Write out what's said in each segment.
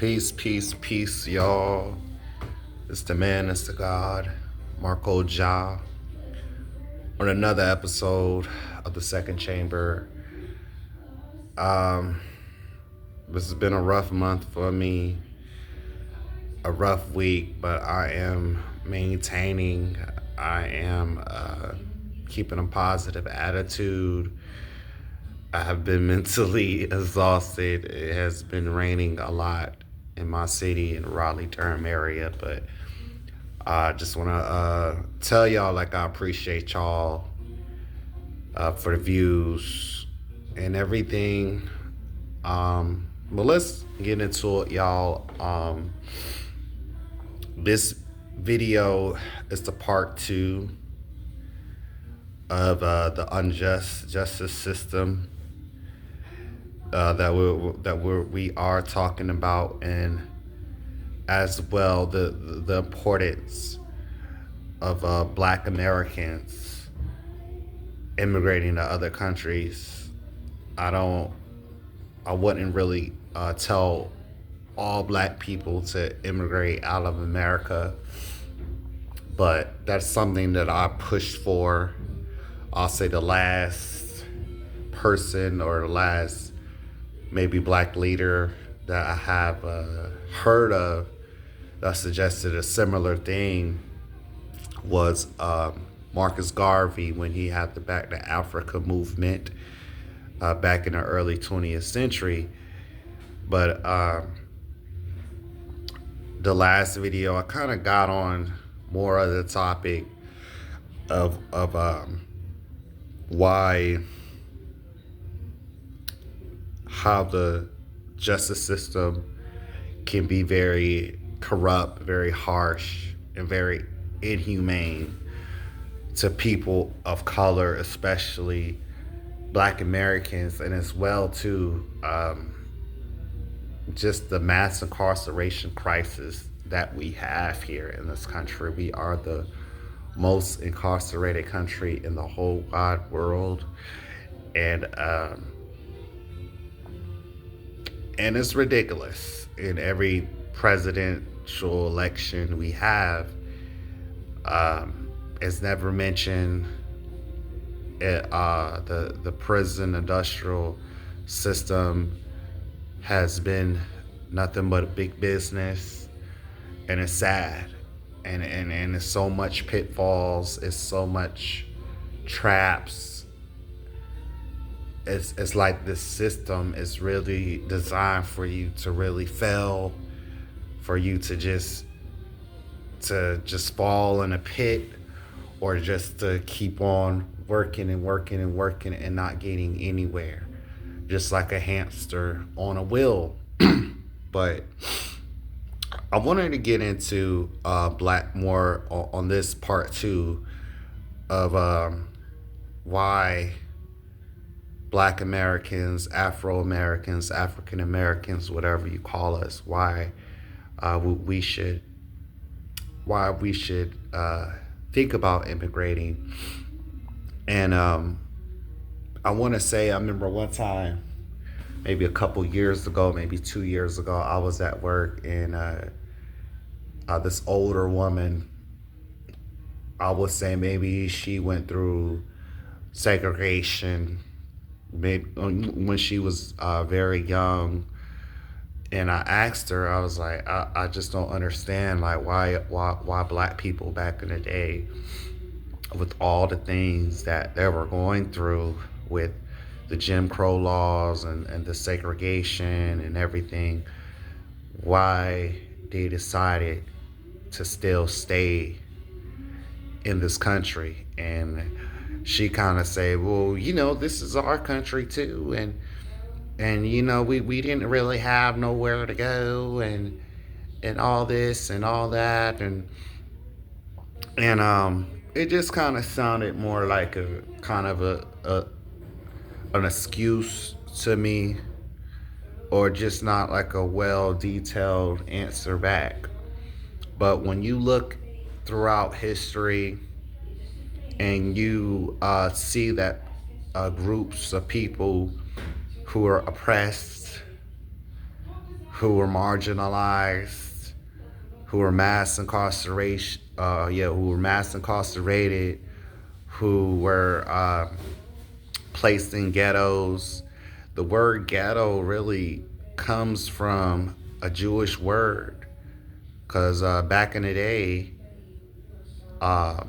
Peace, peace, peace, y'all. It's the man, it's the God, MarcoJah, on another episode of the Second Chamber. This has been a rough month for me, a rough week, but I am maintaining. I am keeping a positive attitude. I have been mentally exhausted. It has been raining a lot in my city, in the Raleigh-Durham area, but I just want to tell y'all, like, I appreciate y'all for the views and everything. But let's get into it, y'all. This video is the part 2 of the unjust justice system that we are talking about, and as well the importance of Black Americans immigrating to other countries. I wouldn't really tell all Black people to immigrate out of America, but that's something that I pushed for. I'll say the last person or the last maybe Black leader that I have heard of that suggested a similar thing was Marcus Garvey, when he had the Back to Africa movement back in the early 20th century. But the last video, I kind of got on more of the topic of how the justice system can be very corrupt, very harsh, and very inhumane to people of color, especially Black Americans, and as well too just the mass incarceration crisis that we have here in this country. We are the most incarcerated country in the whole wide world, and it's ridiculous. In every presidential election we have, it's never mentioned the prison industrial system has been nothing but big business, and it's sad, and it's so much pitfalls, it's so much traps. It's like this system is really designed for you to really fail, for you to just fall in a pit, or just to keep on working and working and working and not getting anywhere, just like a hamster on a wheel. But I wanted to get into more on this part 2 of why Black Americans, Afro Americans, African Americans, whatever you call us, why we should think about immigrating. And I want to say, I remember one time, maybe a couple years ago, maybe 2 years ago, I was at work, and this older woman, I would say maybe she went through segregation maybe when she was very young. And I asked her, I was like, I just don't understand, like, why Black people back in the day, with all the things that they were going through with the Jim Crow laws and the segregation and everything, why they decided to still stay in this country. And she kind of said, well, this is our country too, and we didn't really have nowhere to go, and all this and all that, and it just kind of sounded more like a kind of an excuse to me, or just not like a well detailed answer back. But when you look throughout history and you see that groups of people who are oppressed, who were marginalized, who were mass incarceration, who were mass incarcerated, who were placed in ghettos. The word ghetto really comes from a Jewish word, because back in the day, uh,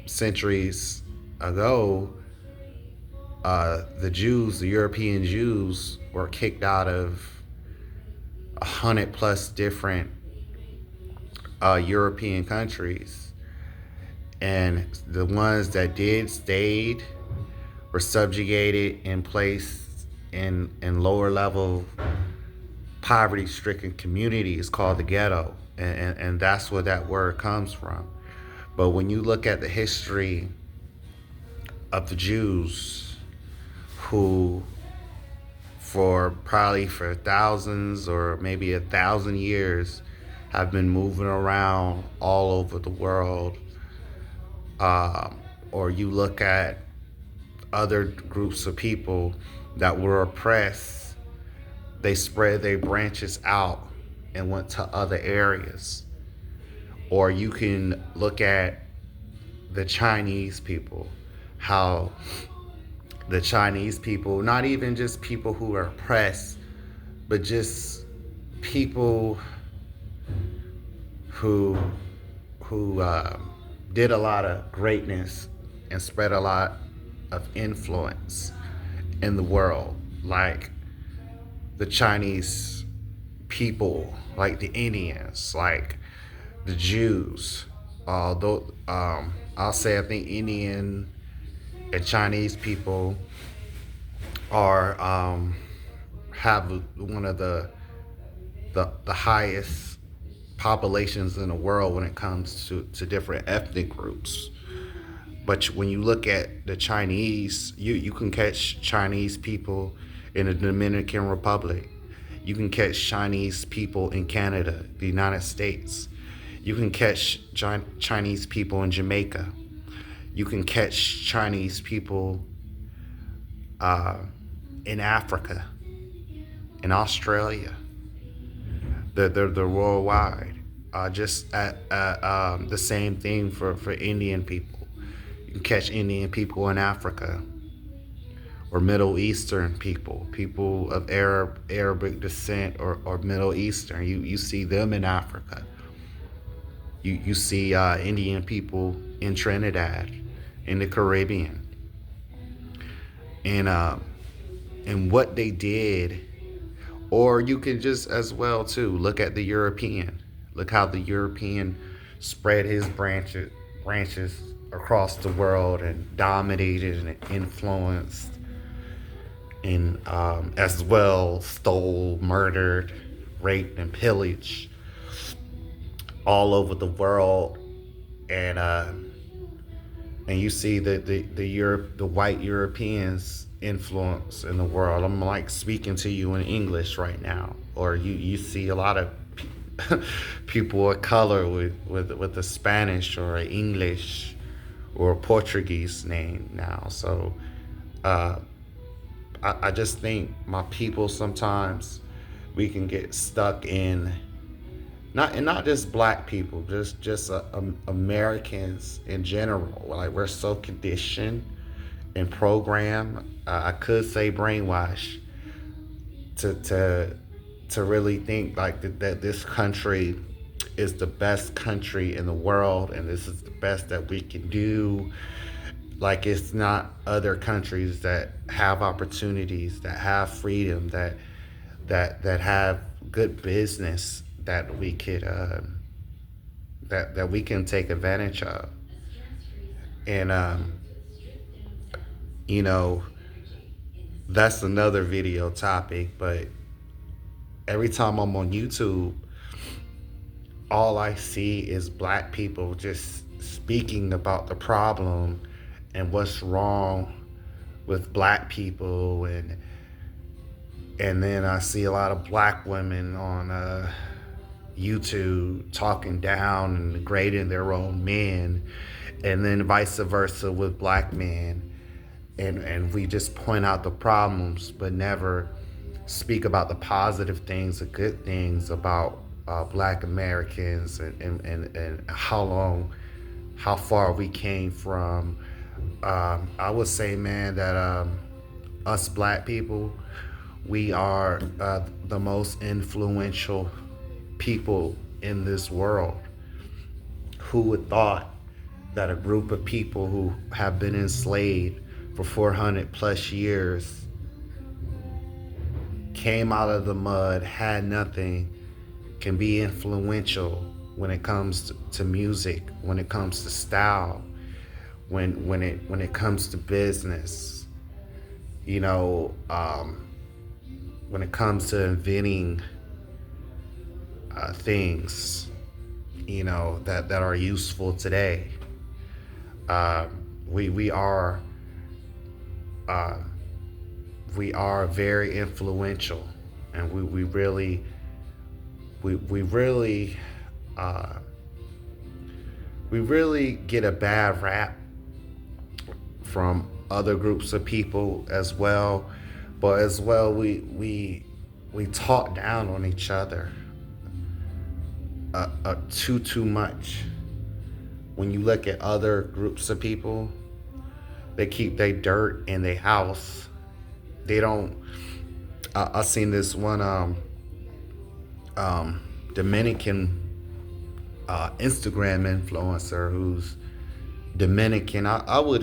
centuries ago, the Jews, the European Jews, were kicked out of 100+ different European countries, and the ones that did stayed were subjugated and placed in lower level poverty-stricken communities called the ghetto, and that's where that word comes from. But when you look at the history of the Jews, who for thousands or maybe 1,000 years have been moving around all over the world, or you look at other groups of people that were oppressed, they spread their branches out and went to other areas. Or you can look at the Chinese people, how the Chinese people, not even just people who are oppressed, but just people who did a lot of greatness and spread a lot of influence in the world, like the Chinese people, like the Indians, like the Jews. Although I'll say I think Indian and Chinese people are have one of the highest populations in the world when it comes to different ethnic groups. But when you look at the Chinese, you can catch Chinese people in the Dominican Republic. You can catch Chinese people in Canada, the United States. You can catch Chinese people in Jamaica. You can catch Chinese people in Africa, in Australia. They're worldwide. Just the same thing for Indian people. You can catch Indian people in Africa, or Middle Eastern people, people of Arabic descent, or Middle Eastern. You see them in Africa. You see Indian people in Trinidad, in the Caribbean, and what they did. Or you can just as well too look at the European. Look how the European spread his branches across the world and dominated and influenced, and as well stole, murdered, raped, and pillaged all over the world. And you see the white Europeans influence in the world. I'm like speaking to you in English right now, or you see a lot of people of color with a Spanish or an English or a Portuguese name now. So I just think my people, sometimes we can get stuck in, not just black people, just Americans in general. Like, we're so conditioned and programmed, I could say brainwashed, to really think like that this country is the best country in the world, and this is the best that we can do. Like, it's not other countries that have opportunities, that have freedom, that have good business that we could that we can take advantage of. And you know, that's another video topic. But every time I'm on YouTube, all I see is black people just speaking about the problem and what's wrong with black people, and then I see a lot of black women on YouTube talking down and degrading their own men, and then vice versa with black men, and we just point out the problems but never speak about the positive things, the good things about Black Americans, and how far we came from. I would say, man, that us Black people, we are the most influential people in this world. Who would thought that a group of people who have been enslaved for 400 plus years came out of the mud, had nothing, can be influential when it comes to music, when it comes to style, when it comes to business, you know, when it comes to inventing things, you know, that are useful today. Uh, we uh, we are very influential, and we really uh, we really get a bad rap from other groups of people as well, but as well we talk down on each other too much. When you look at other groups of people, they keep their dirt in their house. They don't. I seen this one Dominican Instagram influencer who's Dominican. I would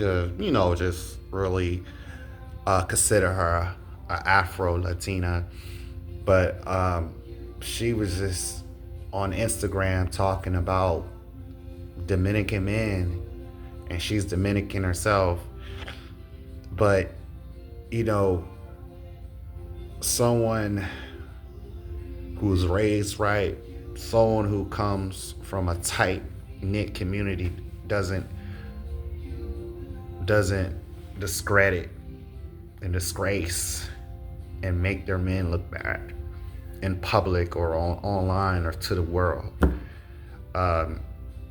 just really consider her a Afro Latina, but she was just on Instagram talking about Dominican men, and she's Dominican herself. But you know, someone who's raised right, someone who comes from a tight knit community doesn't discredit and disgrace and make their men look bad in public or online or to the world.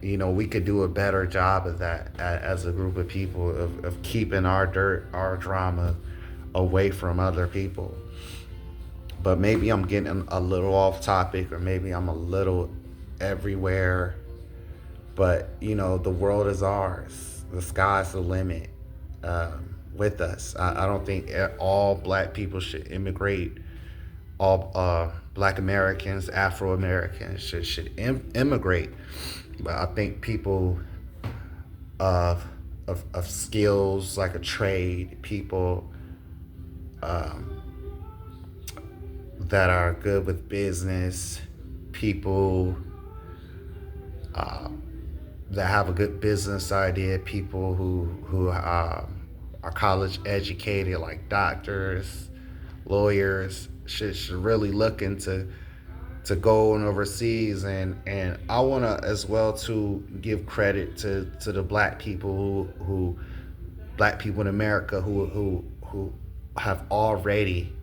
We could do a better job of that as a group of people, of keeping our dirt, our drama away from other people. But maybe I'm getting a little off topic, or maybe I'm a little everywhere. But, the world is ours. The sky's the limit with us. I don't think all Black people should immigrate. All Black Americans, Afro Americans should immigrate. But I think people of skills, like a trade, people that are good with business, people that have a good business idea, people who are college educated, like doctors, lawyers, should really look into going overseas. And I want to as well to give credit to the Black people who Black people in America who have already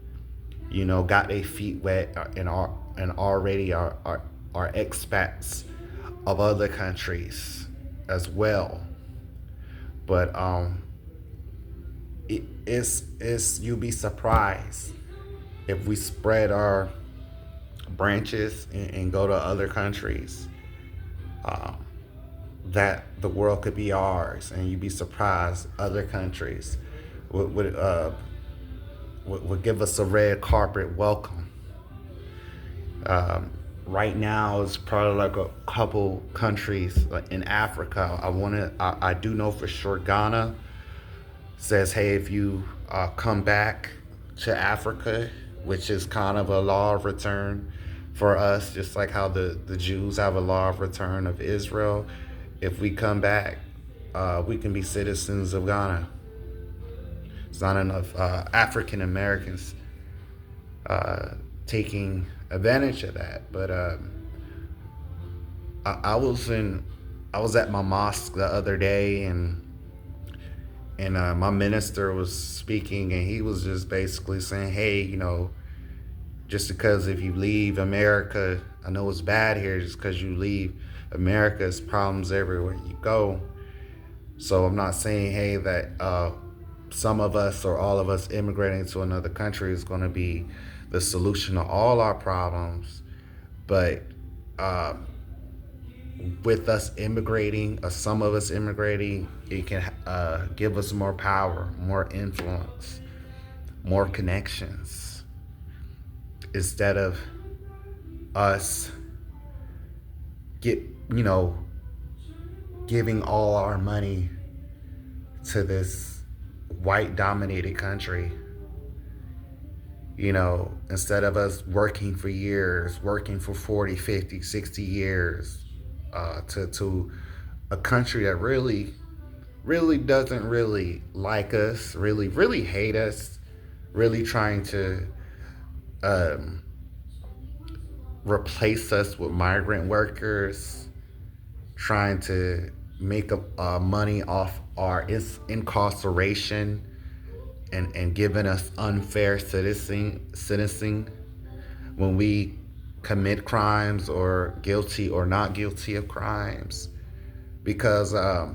got their feet wet and already are expats of other countries as well. But it's you'll be surprised if we spread our branches and go to other countries, that the world could be ours, and you'd be surprised other countries would give us a red carpet welcome. Right now, it's probably like a couple countries in Africa. I do know for sure Ghana says, hey, if you come back to Africa, which is kind of a law of return for us, just like how the Jews have a law of return of Israel. If we come back, we can be citizens of Ghana. It's not enough African Americans taking advantage of that. But I was at my mosque the other day, and my minister was speaking, and he was just basically saying, hey, just because if you leave America, I know it's bad here, just because you leave America, it's problems everywhere you go. So I'm not saying, hey, that some of us or all of us immigrating to another country is going to be the solution to all our problems. But um, with us immigrating, or some of us immigrating, it can give us more power, more influence, more connections, instead of us get you know giving all our money to this white dominated country. Instead of us working for years, working for 40, 50, 60 years, to a country that really doesn't really like us, really hate us, really trying to um, replace us with migrant workers, trying to make money off our incarceration, and giving us unfair sentencing when we commit crimes, or guilty or not guilty of crimes. Because I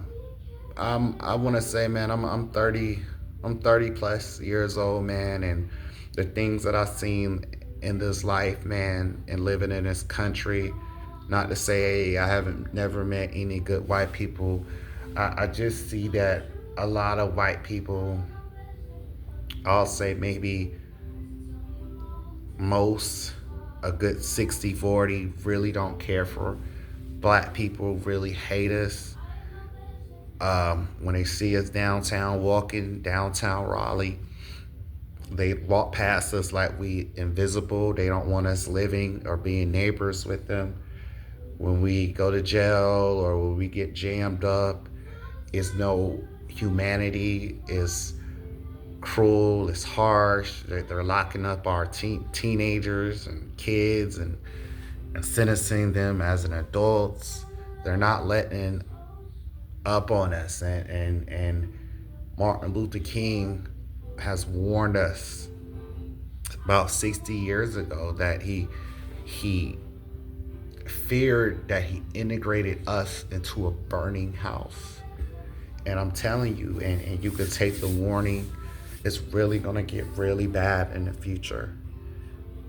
want to say, man, I'm 30, I'm 30 plus years old, man, and the things that I've seen in this life, man, and living in this country. Not to say, hey, I haven't never met any good white people. I just see that a lot of white people, I'll say maybe most, a good 60-40, really don't care for black people, really hate us. When they see us downtown, walking downtown Raleigh, they walk past us like we invisible. They don't want us living or being neighbors with them. When we go to jail or when we get jammed up, it's no humanity. It's cruel. It's harsh. They're locking up our teenagers and kids, and sentencing them as an adults. They're not letting up on us. And Martin Luther King has warned us about 60 years ago that he feared that he integrated us into a burning house. And I'm telling you, and you could take the warning, it's really going to get really bad in the future.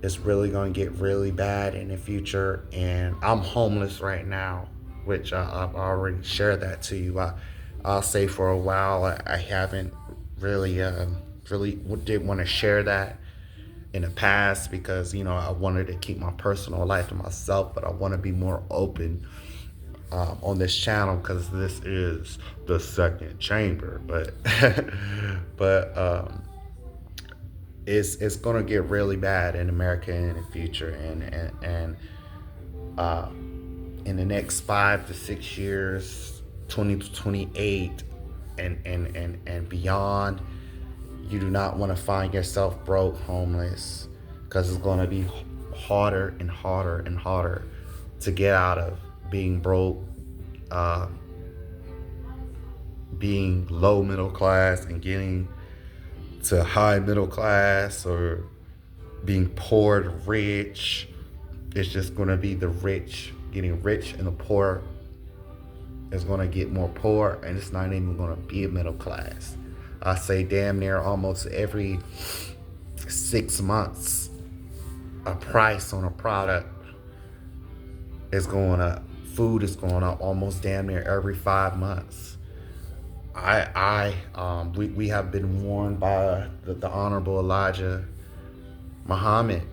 It's really going to get really bad in the future. And I'm homeless right now, which I've already shared that to you. I'll say for a while I haven't really didn't want to share that in the past, because I wanted to keep my personal life to myself, but I want to be more open on this channel, because this is the second chamber. But but it's gonna get really bad in America in the future, and uh, in the next 5 to 6 years, 20 to 28, and beyond. You do not want to find yourself broke, homeless, because it's going to be harder and harder and harder to get out of being broke, uh, being low middle class, and getting to high middle class, or being poor to rich. It's just going to be the rich getting rich, and the poor is going to get more poor, and it's not even going to be a middle class. I say damn near almost every 6 months, a price on a product is going up. Food is going up almost damn near every 5 months. We have been warned by the Honorable Elijah Muhammad,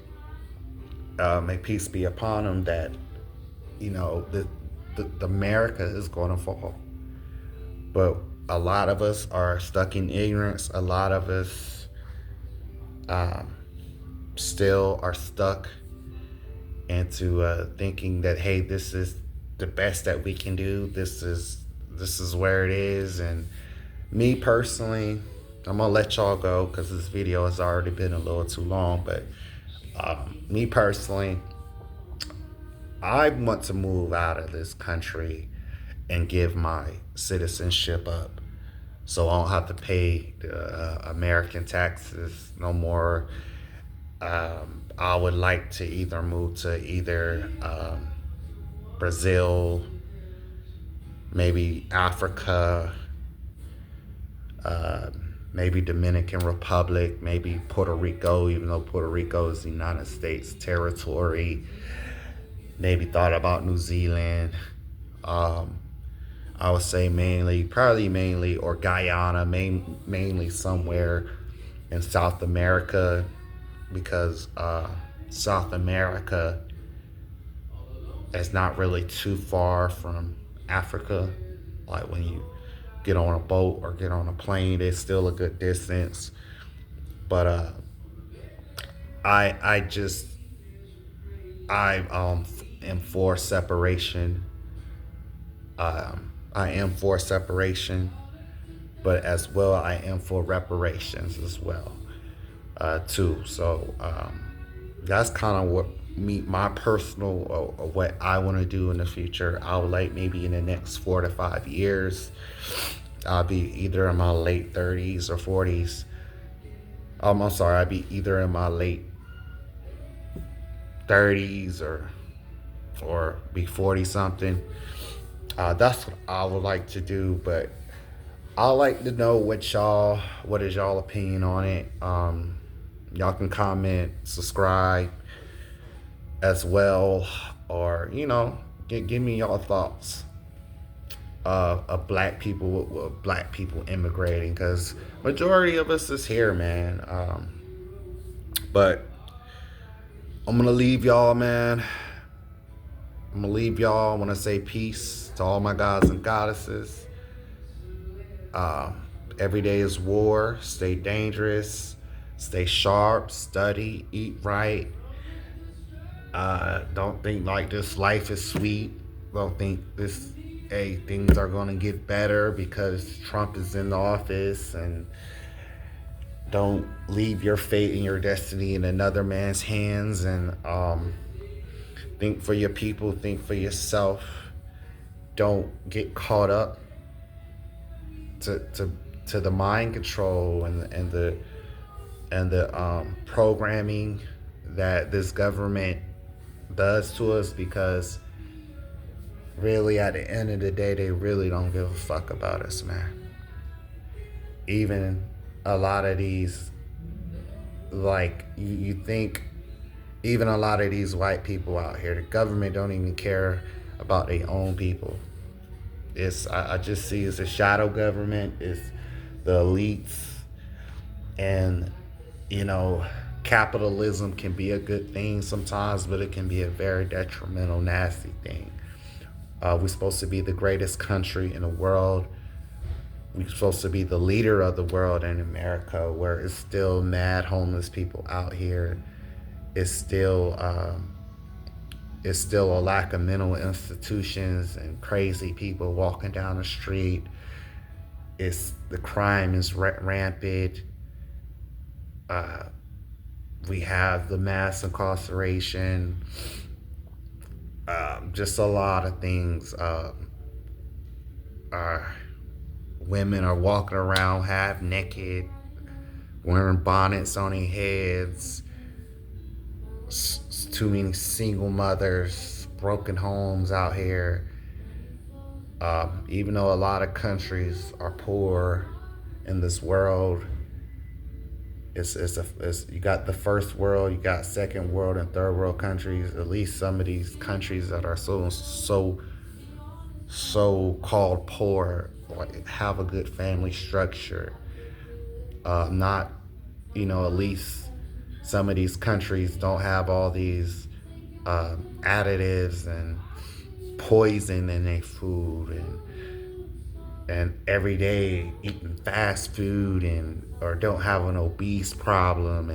may peace be upon him, that the America is going to fall. But a lot of us are stuck in ignorance. A lot of us still are stuck into thinking that, hey, this is the best that we can do. This is where it is. And me personally, I'm gonna let y'all go because this video has already been a little too long. But me personally, I want to move out of this country and give my citizenship up, so I don't have to pay American taxes no more. I would like to either move to Brazil, maybe Africa, maybe Dominican Republic, maybe Puerto Rico, even though Puerto Rico is the United States territory. Maybe thought about New Zealand. Um, I would say probably mainly, or Guyana, mainly somewhere in South America, because South America is not really too far from Africa. Like when you get on a boat or get on a plane, it's still a good distance. But I just I am for separation. I am for separation, but as well I am for reparations as well, too. So that's kind of what my personal, or what I want to do in the future. I would like maybe in the next 4 to 5 years, I'll be either in my late 30s or 40s. I'm sorry, I'll be either in my late 30s or be 40 something. That's what I would like to do, but I like to know what is y'all opinion on it. Y'all can comment, subscribe as well, or give me y'all thoughts of black people immigrating, because majority of us is here, man. But I'm gonna leave y'all, man. I'm gonna leave y'all. I want to say peace to all my gods and goddesses. Every day is war. Stay dangerous. Stay sharp. Study. Eat right. Don't think like this life is sweet. Don't think things are gonna get better because Trump is in the office. And don't leave your fate and your destiny in another man's hands. And think for your people. Think for yourself. Don't get caught up to the mind control and the programming that this government does to us, because really at the end of the day they really don't give a fuck about us, man. Even a lot of these, like, you think, even a lot of these white people out here, the government don't even care about their own people. I just see it's a shadow government. It's the elites. And capitalism can be a good thing sometimes, but it can be a very detrimental, nasty thing. We're supposed to be the greatest country in the world. We're supposed to be the leader of the world in America, where it's still mad homeless people out here. It's still a lack of mental institutions and crazy people walking down the street. The crime is rampant. We have the mass incarceration. Just a lot of things. Women are walking around half naked, wearing bonnets on their heads. Too many single mothers, broken homes out here. Even though a lot of countries are poor in this world, you got the first world, you got second world and third world countries. At least some of these countries that are so called poor, like, have a good family structure. Not, at least some of these countries don't have all these additives and poison in their food, and every day eating fast food, or don't have an obese problem,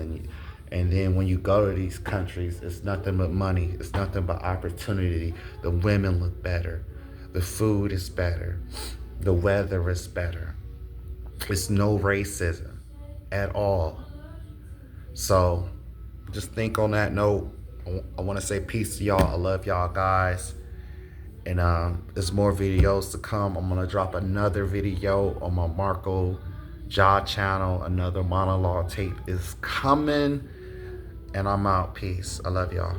and then when you go to these countries, it's nothing but money, it's nothing but opportunity. The women look better, the food is better, the weather is better. It's no racism at all. So just think on that note. I want to say peace to y'all. I love y'all guys. And there's more videos to come. I'm going to drop another video on my MarcoJah channel. Another monologue tape is coming. And I'm out. Peace. I love y'all.